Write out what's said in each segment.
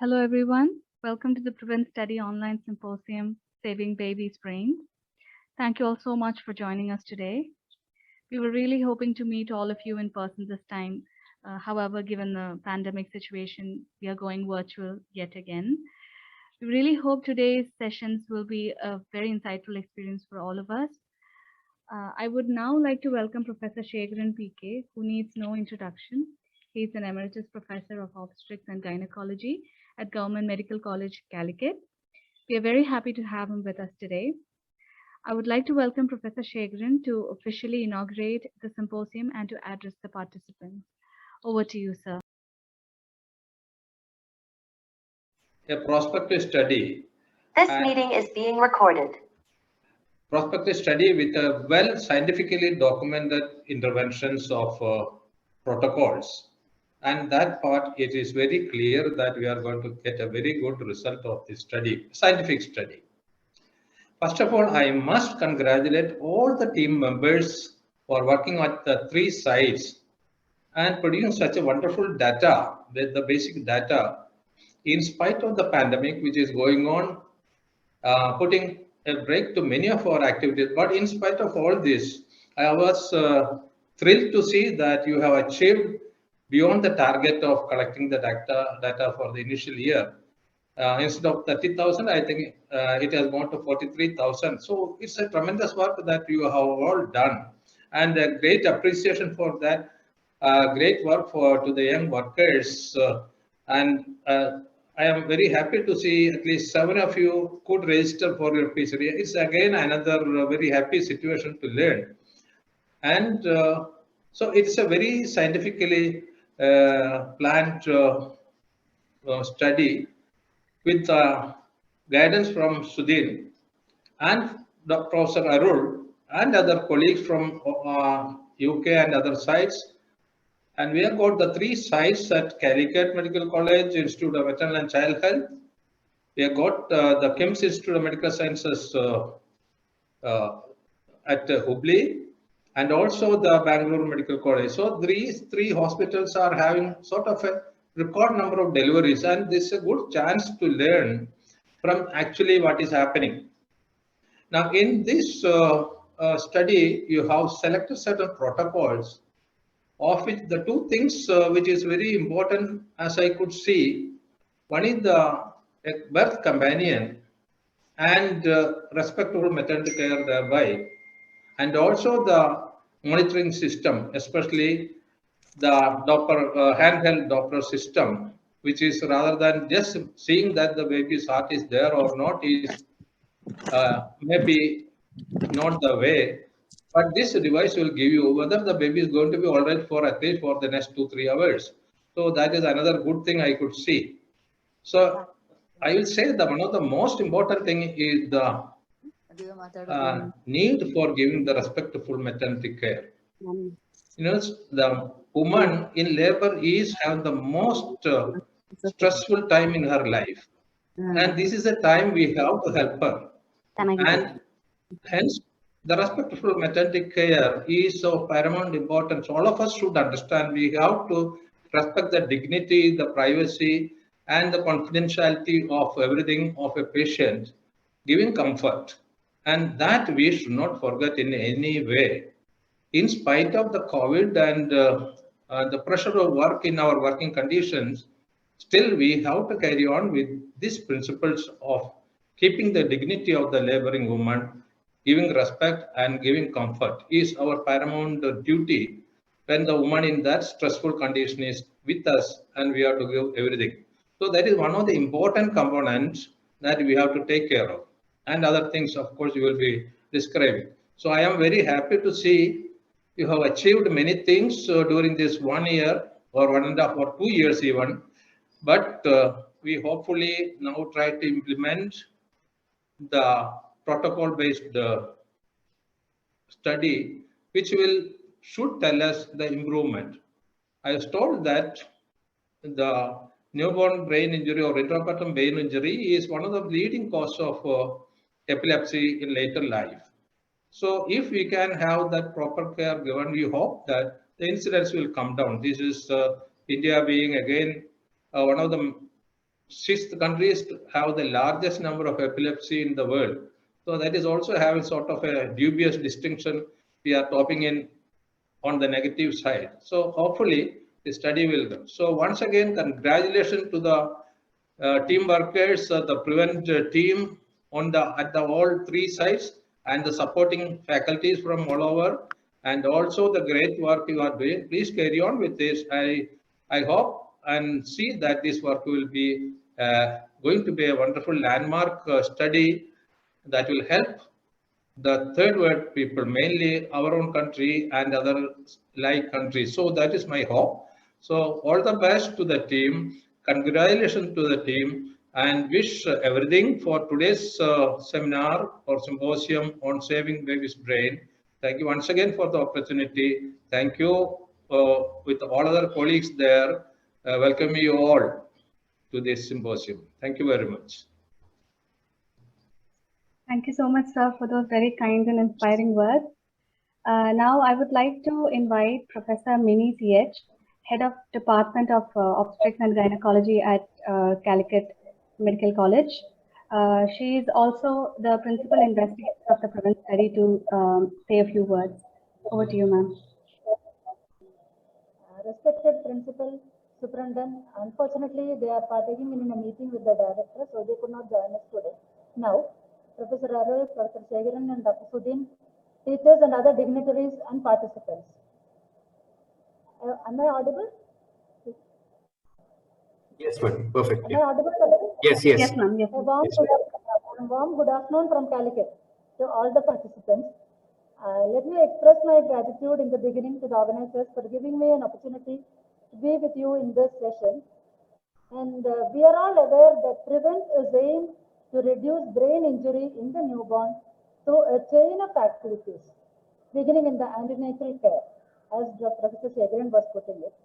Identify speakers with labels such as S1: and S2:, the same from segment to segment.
S1: Hello, everyone. Welcome to the Prevent Study Online Symposium, Saving Babies' Brains. Thank you all so much for joining us today. We were really hoping to meet all of you in person this time. However, given the pandemic situation, we are going virtual yet again. We really hope today's sessions will be a very insightful experience for all of us. I would now like to welcome Professor Shegran PK, who needs no introduction. He's an emeritus professor of obstetrics and gynecology at Government Medical College, Calicut. We are very happy to have him with us today. I would like to welcome Professor Shegran to officially inaugurate the symposium and to address the participants. Over to you, sir.
S2: A prospective study.
S3: This meeting is being recorded.
S2: Prospective study with a well scientifically documented interventions of protocols. And that part, it is very clear that we are going to get a very good result of this study, scientific study. First of all, I must congratulate all the team members for working at the three sites and producing such a wonderful data, with the basic data, in spite of the pandemic which is going on, putting a break to many of our activities. But in spite of all this, I was thrilled to see that you have achieved beyond the target of collecting the data for the initial year. Instead of 30,000, I think it has gone to 43,000. So it's a tremendous work that you have all done, and a great appreciation for that. Great work to the young workers, and I am very happy to see at least 7 of you could register for your PhD. It's again another very happy situation to learn, and so it's a very scientifically planned study with guidance from Sudhin and Professor Arul and other colleagues from UK and other sites. And we have got the three sites at Calicut Medical College, Institute of Maternal and Child Health. We have got the KIMS Institute of Medical Sciences at Hubli, and also the Bangalore Medical College. So these three hospitals are having sort of a record number of deliveries, and this is a good chance to learn from actually what is happening. Now, in this study, you have selected certain protocols, of which the two things which is very important, as I could see, one is the birth companion and respectable maternity care thereby, and also the monitoring system, especially the Doppler, handheld Doppler system, which is rather than just seeing that the baby's heart is there or not, is maybe not the way. But this device will give you whether the baby is going to be all right for at least for the next 2-3 hours. So that is another good thing I could see. So I will say that one of the most important thing is the need for giving the respectful maternity care. The woman in labor is having the most stressful time in her life, and this is a time we have to help her, and hence the respectful maternity care is of paramount importance. All of us should understand we have to respect the dignity, the privacy, and the confidentiality of everything of a patient, giving comfort, and that we should not forget in any way. In spite of the COVID and the pressure of work in our working conditions, still we have to carry on with these principles of keeping the dignity of the laboring woman, giving respect and giving comfort is our paramount duty when the woman in that stressful condition is with us and we have to give everything. So that is one of the important components that we have to take care of. And other things, of course, you will be describing. So I am very happy to see you have achieved many things during this 1 year or 1.5 or 2 years even. But we hopefully now try to implement the protocol-based study, which should tell us the improvement. I was told that the newborn brain injury or intrapartum brain injury is one of the leading causes of epilepsy in later life. So if we can have that proper care given, we hope that the incidence will come down. This is India being again one of the sixth countries to have the largest number of epilepsy in the world. So that is also having sort of a dubious distinction. We are topping in on the negative side. So hopefully the study will go. So once again, congratulations to the team workers, the Prevent team on the at the all three sites, and the supporting faculties from all over, and also the great work you are doing. Please carry on with this. I hope and see that this work will be going to be a wonderful landmark study that will help the third world people, mainly our own country and other like countries. So that is my hope. So all the best to the team. Congratulations to the team and wish everything for today's seminar or symposium on saving baby's brain. Thank you once again for the opportunity. Thank you with all other colleagues there. Welcome you all to this symposium. Thank you very much.
S1: Thank you so much, sir, for those very kind and inspiring words. Now, I would like to invite Professor Mini CH, Head of Department of Obstetrics and Gynecology at Calicut Medical College. She is also the principal investigator of the PREVENT study to say a few words. Over to you, ma'am.
S4: Respected principal, superintendent, unfortunately they are partaking in a meeting with the director, so they could not join us today. Now, Professor Arul, Professor Segaran and Dr. Sudhin, teachers and other dignitaries and participants. Am I audible?
S5: Yes, madam. Perfect.
S4: Am I audible?
S5: Yes, yes.
S1: Yes, ma'am. Yes.
S4: A warm good afternoon from Calicut to all the participants. Let me express my gratitude in the beginning to the organizers for giving me an opportunity to be with you in this session. And we are all aware that PREVENT is aimed to reduce brain injury in the newborn through a chain of activities, beginning in the antenatal care, as Professor Segaran was putting it.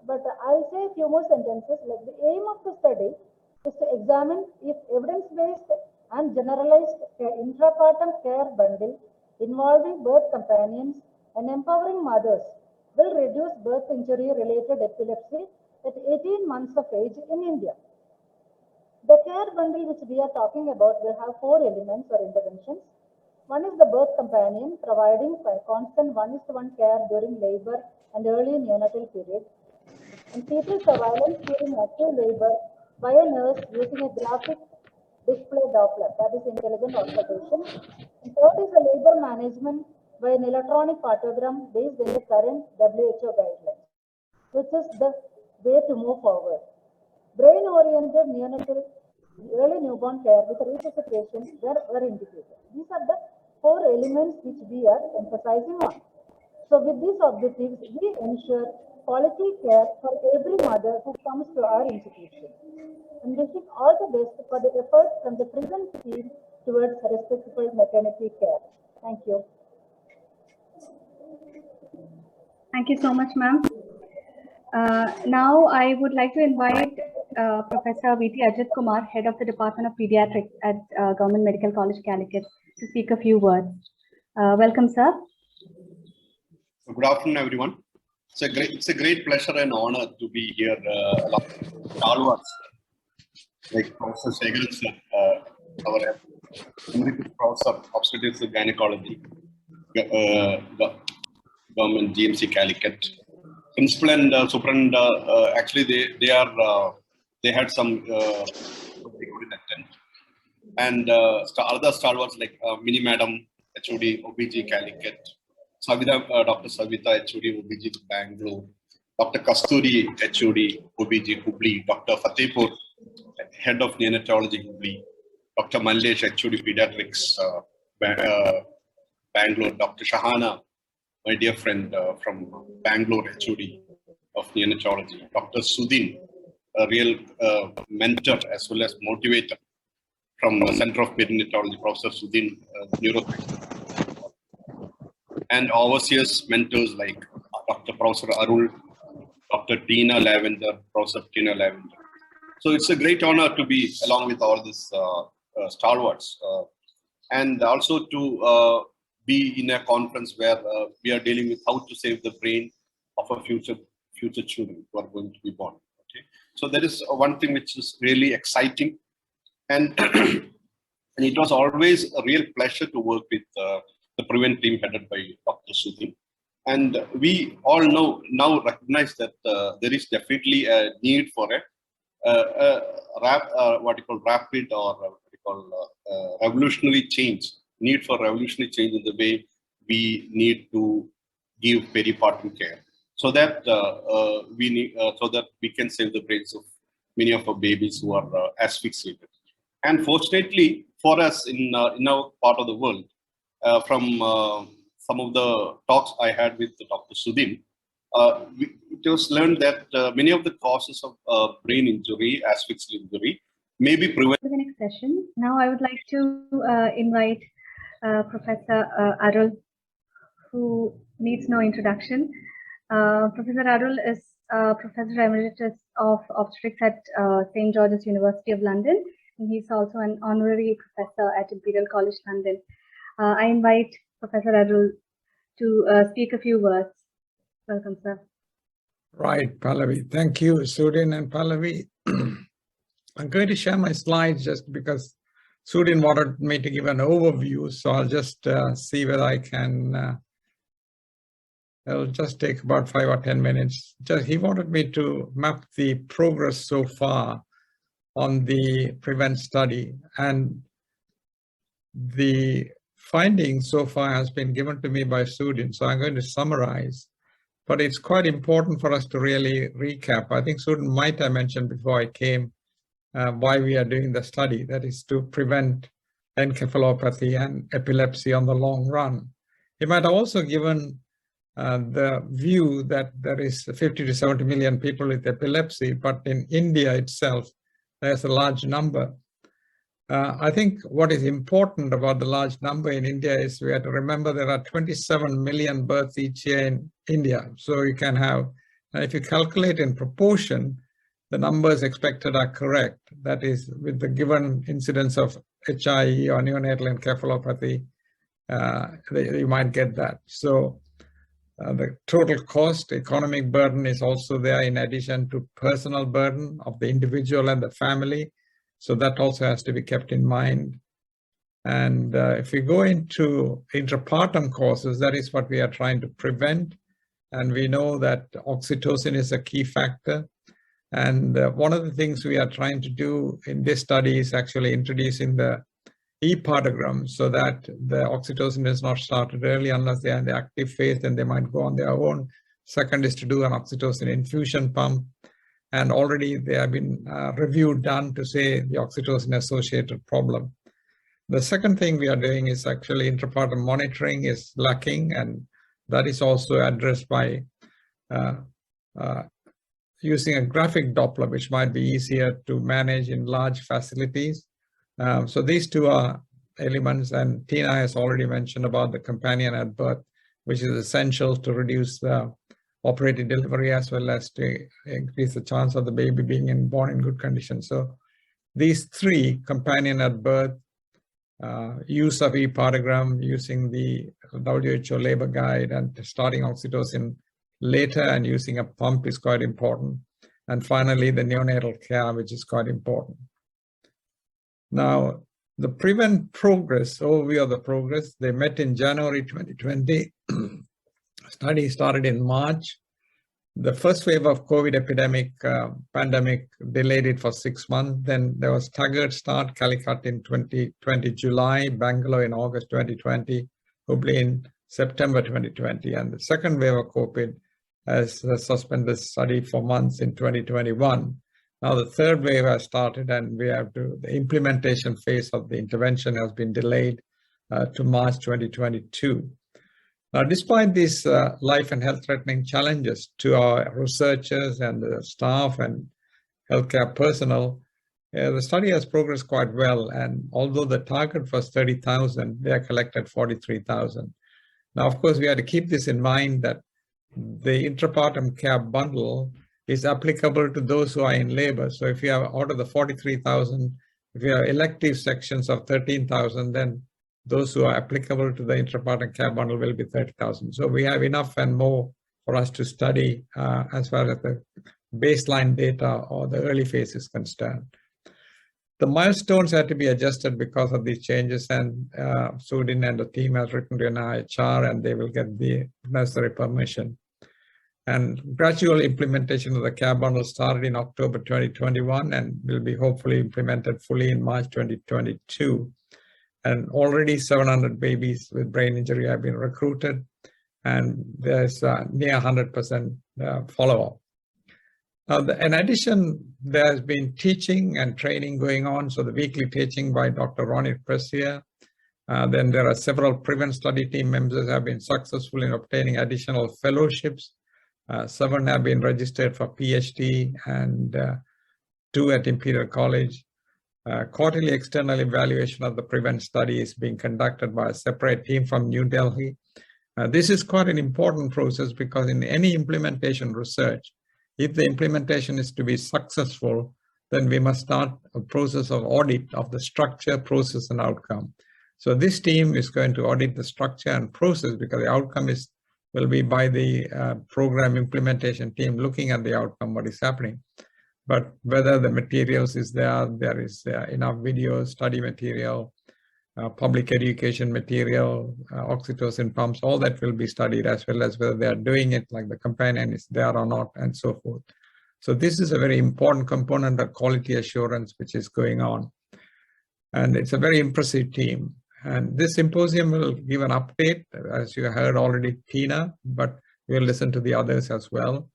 S4: But I'll say a few more sentences. Like the aim of the study is to examine if evidence-based and generalized intrapartum care bundle involving birth companions and empowering mothers will reduce birth injury-related epilepsy at 18 months of age in India. The care bundle which we are talking about will have 4 elements or interventions. One is the birth companion, providing constant 1:1 care during labor and early neonatal period, and fetal surveillance during active labor by a nurse using a graphic display Doppler, that is intelligent observation. And third is the labor management by an electronic partogram based on the current WHO guidelines, which is the way to move forward. Brain-oriented neonatal early newborn care with resuscitation were indicated. These are the 4 elements which we are emphasizing on. So with these objectives, we ensure quality care for every mother who comes to our institution. And wishing all the best for the efforts from the PREVENT team towards respectful maternity care. Thank you.
S1: Thank you so much, ma'am. Now, I would like to invite Professor V.T. Ajit Kumar, Head of the Department of Pediatrics at Government Medical College, Calicut, to speak a few words. Welcome, sir.
S6: Good afternoon, everyone. It's a great pleasure and honor to be here along with all of us. Like Professor Segaran said, our Emeritus Professor of Obstetrics and Gynecology, Government GMC Calicut. Principal and Superintendent, actually they had some they couldn't attend. And other stalwarts like Mini Madam, HOD, OBG Calicut, Dr. Savita, HOD, OBG Bangalore, Dr. Kasturi, HOD, OBG Hubli, Dr. Fatehpur, Head of Neonatology Hubli, Dr. Mallesh, HOD Pediatrics, Bangalore, Dr. Shahana, my dear friend from Bangalore, HOD of Neonatology, Dr. Sudhin, a real mentor as well as motivator from the Center of Perinatology, Professor Sudhin, neuroscience. And overseers, mentors like Dr. Professor Arul, Dr. Tina Lavender, Professor Tina Lavender. So it's a great honor to be along with all these stalwarts and also to be in a conference where we are dealing with how to save the brain of our future children who are going to be born. Okay, So that is one thing which is really exciting. And, and it was always a real pleasure to work with the Prevent team headed by Dr. Sudhin. And we all now recognize that there is definitely a need for rapid or revolutionary change, need for revolutionary change in the way we need to give peripartum care, so that so that we can save the brains of many of our babies who are asphyxiated. And fortunately for us in our part of the world, from some of the talks I had with Dr. Sudhin, it was learned that many of the causes of brain injury, asphyxial injury, may be prevented.
S1: For the next session, now I would like to invite Professor Arul, who needs no introduction. Professor Arul is Professor Emeritus of Obstetrics at St. George's University of London, and he's also an honorary professor at Imperial College London. I invite Professor Arul to speak a few words. Welcome, sir.
S5: Right, Pallavi. Thank you, Sudhin and Pallavi. I'm going to share my slides just because Sudhin wanted me to give an overview, so I'll just see whether I can. It'll just take about 5 or 10 minutes. He wanted me to map the progress so far on the PREVENT study, and the findings so far has been given to me by Sudhin, so I'm going to summarize. But it's quite important for us to really recap. I think Sudhin might have mentioned before I came why we are doing the study, that is to prevent encephalopathy and epilepsy on the long run. He might have also given the view that there is 50 to 70 million people with epilepsy, but in India itself, there's a large number. I think what is important about the large number in India is we have to remember there are 27 million births each year in India. So you can have, if you calculate in proportion, the numbers expected are correct. That is, with the given incidence of HIE or neonatal encephalopathy, you might get that. So the total cost, economic burden is also there in addition to personal burden of the individual and the family. So that also has to be kept in mind. And if we go into intrapartum causes, that is what we are trying to prevent. And we know that oxytocin is a key factor. And one of the things we are trying to do in this study is actually introducing the e-partogram so that the oxytocin is not started early unless they are in the active phase, then they might go on their own. Second is to do an oxytocin infusion pump. And already there have been review done to say the oxytocin associated problem. The second thing we are doing is actually intrapartum monitoring is lacking, and that is also addressed by using a graphic Doppler, which might be easier to manage in large facilities. So these two are elements, and Tina has already mentioned about the companion at birth, which is essential to reduce the operated delivery as well as to increase the chance of the baby being born in good condition. So these three, companion at birth, use of e-partogram, using the WHO labor guide, and starting oxytocin later and using a pump is quite important. And finally, the neonatal care, which is quite important. Now, the PREVENT progress, overview of the progress, they met in January 2020. Study started in March. The first wave of COVID pandemic delayed it for 6 months. Then there was staggered start, Calicut in 2020 July, Bangalore in August 2020, Hubli in September 2020. And the second wave of COVID has suspended the study for months in 2021. Now the third wave has started, and the implementation phase of the intervention has been delayed to March 2022. Now, despite these life and health threatening challenges to our researchers and the staff and healthcare personnel, the study has progressed quite well. And although the target was 30,000, they have collected 43,000. Now, of course, we have to keep this in mind that the intrapartum care bundle is applicable to those who are in labor. So if you have out of the 43,000, if you have elective sections of 13,000, then those who are applicable to the intrapartum care bundle will be 30,000. So we have enough and more for us to study as far as the baseline data or the early phase is concerned. The milestones had to be adjusted because of these changes, and Sudin and the team has written to NIHR, and they will get the necessary permission. And gradual implementation of the care bundle started in October 2021 and will be hopefully implemented fully in March 2022. And already 700 babies with brain injury have been recruited, and there's near 100% follow-up. In addition, there has been teaching and training going on. So the weekly teaching by Dr. Ronit Presier. Then there are several Prevent study team members have been successful in obtaining additional fellowships. 7 have been registered for PhD and 2 at Imperial College. Quarterly external evaluation of the Prevent study is being conducted by a separate team from New Delhi. This is quite an important process because in any implementation research, if the implementation is to be successful, then we must start a process of audit of the structure, process, and outcome. So this team is going to audit the structure and process because the outcome will be by the program implementation team looking at the outcome, what is happening. But whether the materials is there is enough videos, study material, public education material, oxytocin pumps, all that will be studied, as well as whether they are doing it like the companion is there or not, and so forth. So this is a very important component of quality assurance which is going on. And it's a very impressive team. And this symposium will give an update, as you heard already, Tina, but we'll listen to the others as well.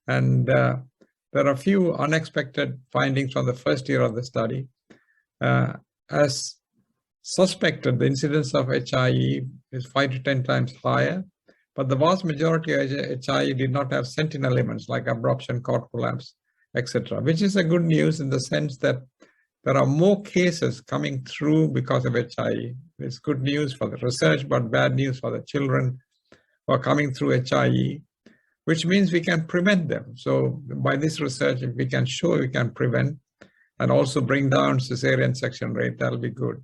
S5: And there are a few unexpected findings from the first year of the study. As suspected, the incidence of HIE is 5 to 10 times higher, but the vast majority of HIE did not have sentinel events like abruption, cord collapse, etc., which is a good news in the sense that there are more cases coming through because of HIE. It's good news for the research, but bad news for the children who are coming through HIE, which means we can prevent them. So by this research, if we can show we can prevent and also bring down cesarean section rate, that'll be good.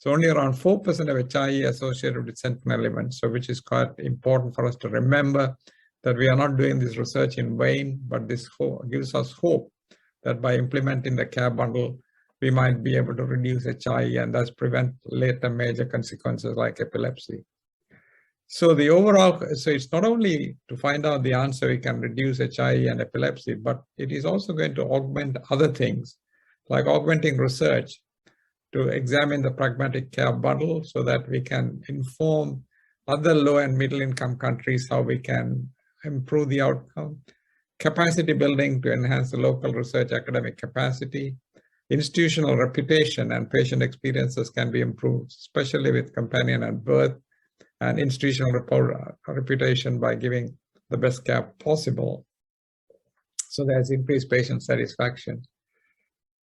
S5: So only around 4% of HIE associated with sentinel events, so which is quite important for us to remember that we are not doing this research in vain, but this gives us hope that by implementing the care bundle, we might be able to reduce HIE and thus prevent later major consequences like epilepsy. So the overall, so it's not only to find out the answer, we can reduce HIE and epilepsy, but it is also going to augment other things, like augmenting research to examine the pragmatic care bundle so that we can inform other low and middle income countries how we can improve the outcome, capacity building to enhance the local research academic capacity, institutional reputation and patient experiences can be improved, especially with companion at birth, and institutional reputation by giving the best care possible. So there's increased patient satisfaction.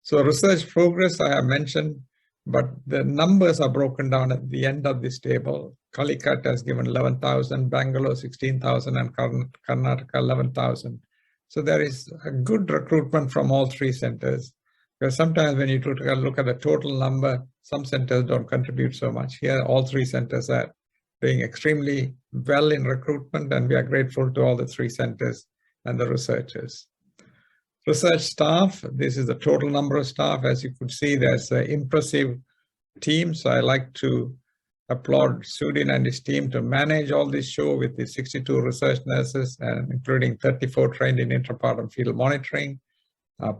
S5: So research progress I have mentioned, but the numbers are broken down at the end of this table. Calicut has given 11,000, Bangalore 16,000, and Karnataka 11,000. So there is a good recruitment from all 3 centers. Because sometimes when you look at the total number, some centers don't contribute so much. Here, all 3 centers are doing extremely well in recruitment, and we are grateful to all the 3 centers and the researchers. Research staff, this is the total number of staff. As you could see, there's an impressive team. So I like to applaud Sudin and his team to manage all this show with the 62 research nurses, and including 34 trained in intrapartum field monitoring,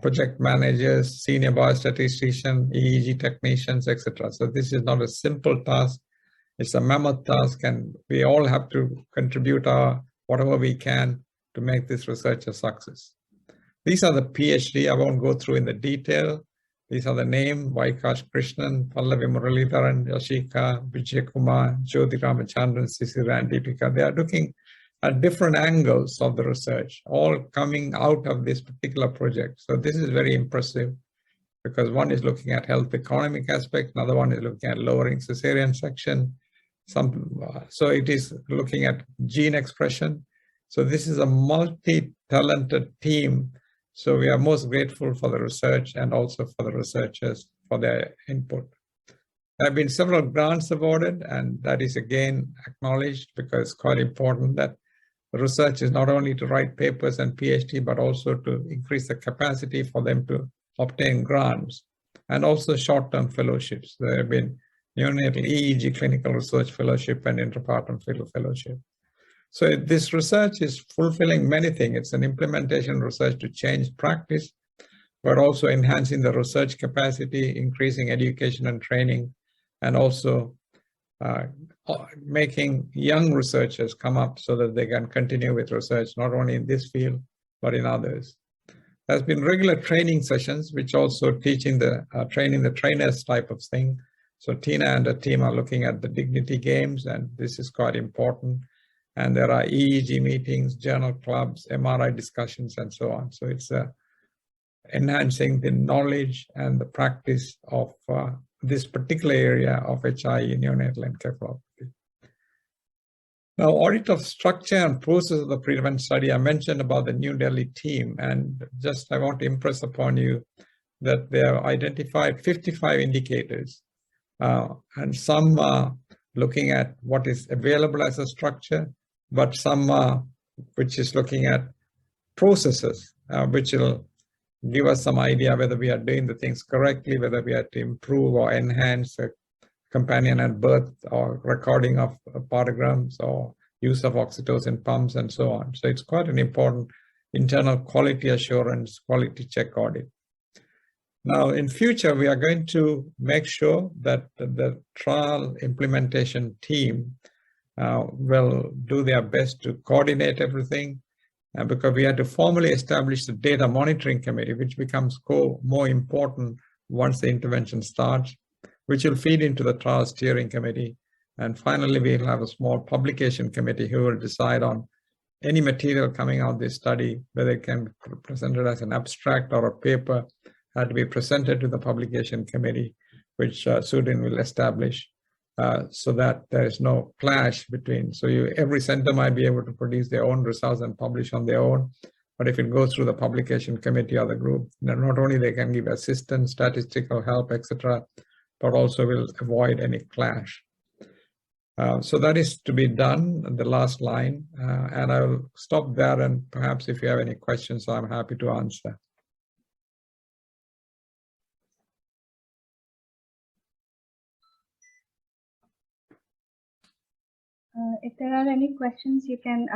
S5: project managers, senior biostatistician, EEG technicians, etc. So this is not a simple task. It's a mammoth task, and we all have to contribute whatever we can to make this research a success. These are the PhD. I won't go through in the detail. These are the name: Vaikash Krishnan, Pallavi Muralidharan, Yashika, Vijay Kumar, Jyoti Ramachandran, Sisira, and Deepika. They are looking at different angles of the research, all coming out of this particular project. So this is very impressive because one is looking at health economic aspect, another one is looking at lowering cesarean section. So it is looking at gene expression. So this is a multi-talented team. So we are most grateful for the research and also for the researchers for their input. There have been several grants awarded, and that is again acknowledged because it's quite important that research is not only to write papers and PhD, but also to increase the capacity for them to obtain grants and also short-term fellowships. There have been neonatal EEG clinical research fellowship and intrapartum fetal fellowship. So this research is fulfilling many things. It's an implementation research to change practice, but also enhancing the research capacity, increasing education and training, and also making young researchers come up so that they can continue with research, not only in this field, but in others. There's been regular training sessions, which also teaching the training the trainers type of thing. So Tina and the team are looking at the dignity games, and this is quite important. And there are EEG meetings, journal clubs, MRI discussions, and so on. So it's enhancing the knowledge and the practice of this particular area of HIE, neonatal encephalopathy. Now, audit of structure and process of the PREVENT study, I mentioned about the New Delhi team, and just I want to impress upon you that they have identified 55 indicators, and some are looking at what is available as a structure, but some which is looking at processes, which will give us some idea whether we are doing the things correctly, whether we have to improve or enhance a companion at birth or recording of parograms or use of oxytocin pumps and so on. So it's quite an important internal quality assurance, quality check audit. Now, in future, we are going to make sure that the trial implementation team will do their best to coordinate everything, because we had to formally establish the data monitoring committee, which becomes more important once the intervention starts, which will feed into the trial steering committee. And finally, we'll have a small publication committee who will decide on any material coming out of this study, whether it can be presented as an abstract or a paper, had to be presented to the publication committee, which Sudin will establish, so that there is no clash between. So every center might be able to produce their own results and publish on their own. But if it goes through the publication committee or the group, then not only they can give assistance, statistical help, etc., but also will avoid any clash. So that is to be done, the last line. And I will stop there, and perhaps if you have any questions, I'm happy to answer.
S1: If there are any questions, you can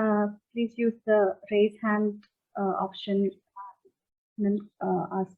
S1: please use the raise hand option and ask